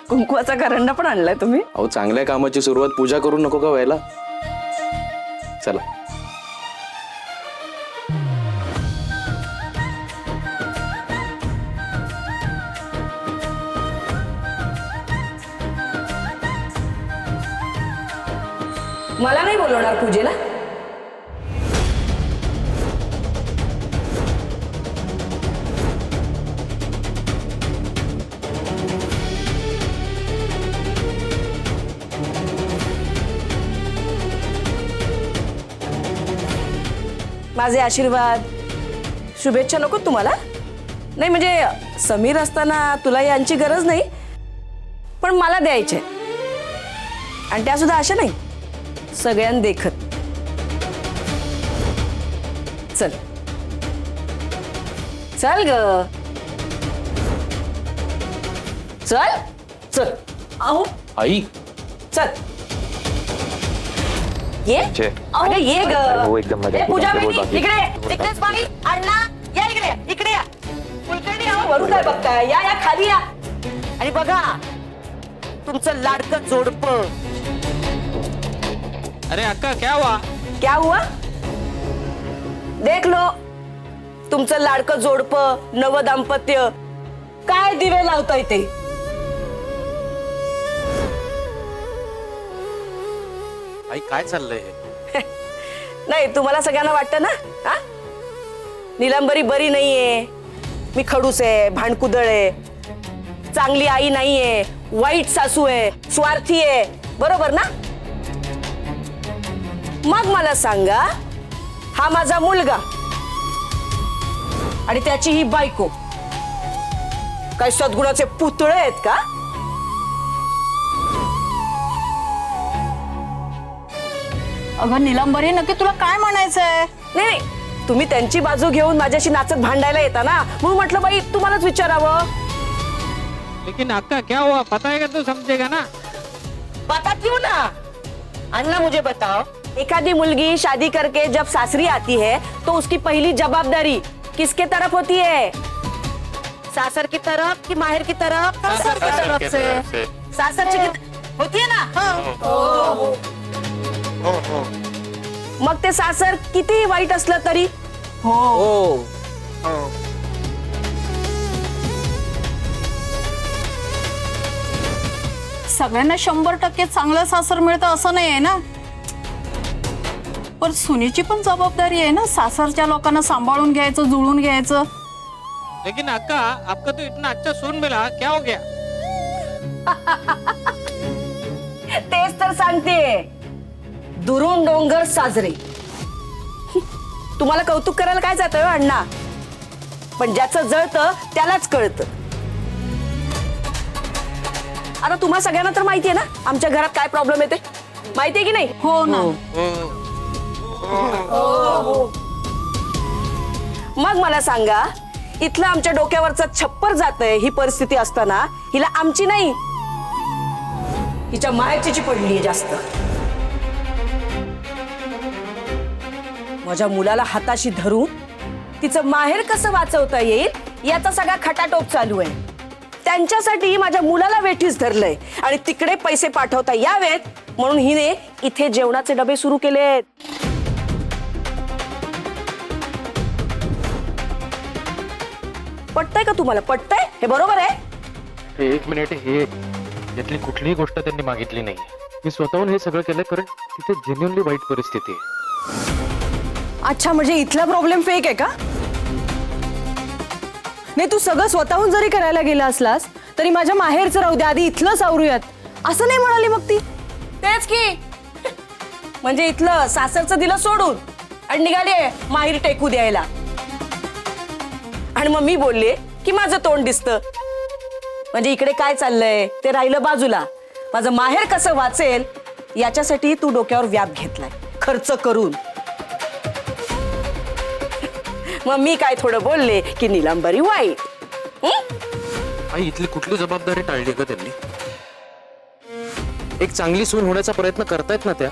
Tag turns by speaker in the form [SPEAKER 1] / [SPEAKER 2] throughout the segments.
[SPEAKER 1] कुंकवाचा करंडा पण आणलाय तुम्ही?
[SPEAKER 2] अहो चांगल्या कामाची सुरुवात पूजा करून नको का व्हायला? चला.
[SPEAKER 1] मला नाही बोलवणार पूजेला? माझे आशीर्वाद शुभेच्छा नको तुम्हाला? नाही म्हणजे समीर असताना तुला यांची गरज नाही, पण मला द्यायचे आणि त्या सुद्धा अशा नाही, सगळ्यांना देखत. चल चल ग, चल चल. अहो
[SPEAKER 2] आई
[SPEAKER 1] चल ये. अरे ये ग. ए, पूजा वहिनी, इकडे इकडेच बाई. अण्णा या इकडे, इकडे या. कुलकर्णी अहो वरून काय बघताय? या या खाली या. आणि बघा तुमचं लाडकं जोडपं.
[SPEAKER 3] अरे अक्का क्या हुआ?
[SPEAKER 1] क्या हुआ? देख लो, तुमचं लाडकं जोडपं, नव दाम्पत्य काय दिवे लावताय ते.
[SPEAKER 3] आई काय चाललंय?
[SPEAKER 1] नाही तुम्हाला सगळ्यांना वाटतं ना, हा नीलंबरी बरी नाहीये, मी खडूस आहे, भांडकुदळ आहे, चांगली आई नाहीये, वाईट सासू आहे, स्वार्थी आहे, बरोबर ना? मग मला सांगा, हा माझा मुलगा आणि त्याची ही बायको काय सद्गुणाचे पुतळे आहेत का?
[SPEAKER 4] अगं नीलंबरी, नक्की तुला काय म्हणायचंय?
[SPEAKER 1] नाही, तुम्ही त्यांची बाजू घेऊन माझ्याशी नाचत भांडायला येता ना, म्हणून म्हटलं बाई तुम्हालाच विचारावं.
[SPEAKER 3] लेकिन अक्का क्या हुआ पता है तो समझेगा ना.
[SPEAKER 1] बता क्यों ना? अन्ना मुझे बताओ, एखादी मुलगी शादी करके जब सासरी आती है तो उसकी पहली जवाबदारी किसके तरफ होती है? सासर की तरफ कि माहिर की तरफ?
[SPEAKER 4] सासर की तरफ से.
[SPEAKER 1] सासरची होती है ना? मग ते सासर किती वाईट असलं तरी
[SPEAKER 3] हो.
[SPEAKER 4] सगळ्यांना 100% चांगलं सासर मिळतं असं नाही आहे ना, पण सुनेची पण जबाबदारी आहे ना सासरच्या लोकांना सांभाळून घ्यायचं, जुळून घ्यायचं.
[SPEAKER 3] लेकिन अक्का आपका तो इतना अच्छा सून मिला, क्या हो गया?
[SPEAKER 1] तेच तर सांगते, दुरून डोंगर साजरे. तुम्हाला कौतुक करायला काय जातंय हो अण्णा, पण ज्याचं जळतं त्यालाच कळतं. आता तुम्हा सगळ्यांना तर माहितीये ना आमच्या घरात काय प्रॉब्लेम येते, माहितीये की नाही?
[SPEAKER 4] हो ना.
[SPEAKER 1] मग मला सांगा, इथलं आमच्या डोक्यावरचं छप्पर जातंय ही परिस्थिती असताना हिला आमची नाही, हिच्या माहेरची पडलीये जास्त. माझ्या मुलाला हाताशी धरून तिचं माहेर कसं वाचवता येईल याचा सगळा खटाटोप चालू आहे. त्यांच्यासाठी माझ्या मुलाला वेठीस धरलंय आणि तिकडे पैसे पाठवता यावेत म्हणून हिने इथे जेवणाचे डबे सुरू केलेत. पटतंय का तुम्हाला? पटतंय? हे बरोबर आहे?
[SPEAKER 5] एक मिनिट, हे यातली कुठलीही गोष्ट त्यांनी मागितली नाही. मी स्वतःहून हे सगळं केलं कारण तिथे जेन्युअनली वाईट परिस्थिती आहे.
[SPEAKER 6] अच्छा, म्हणजे इथला प्रॉब्लेम फेक आहे का? नाही, तू सगळं स्वतःहून जरी करायला गेला असलास तरी माझ्या माहेरचं राहू दे, आधी इथलंच आवरूयात असं नाही म्हणाली मग ती.
[SPEAKER 1] तेच की, म्हणजे इथलं सासरचं दिलं सोडून आणि निघाले माहेर टेकू द्यायला. आणि मग मी बोलले की माझं तोंड दिसतं, म्हणजे इकडे काय चाललंय ते राहिलं बाजूला. माझं माहेर कसं वाचेल याच्यासाठी तू डोक्यावर व्याप घेतलाय खर्च करून. मग मी काय थोडं बोलले की नीलंबरी वाईट.
[SPEAKER 5] आई, इथली कुठली जबाबदारी टाळली का त्यांनी? एक चांगली सून होण्याचा प्रयत्न करतायत ना त्या,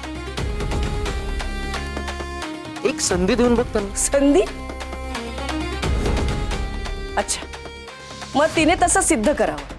[SPEAKER 5] एक संधी देऊन बघ त्यांना.
[SPEAKER 1] संधी? अच्छा, मग तिने तसं सिद्ध करावं.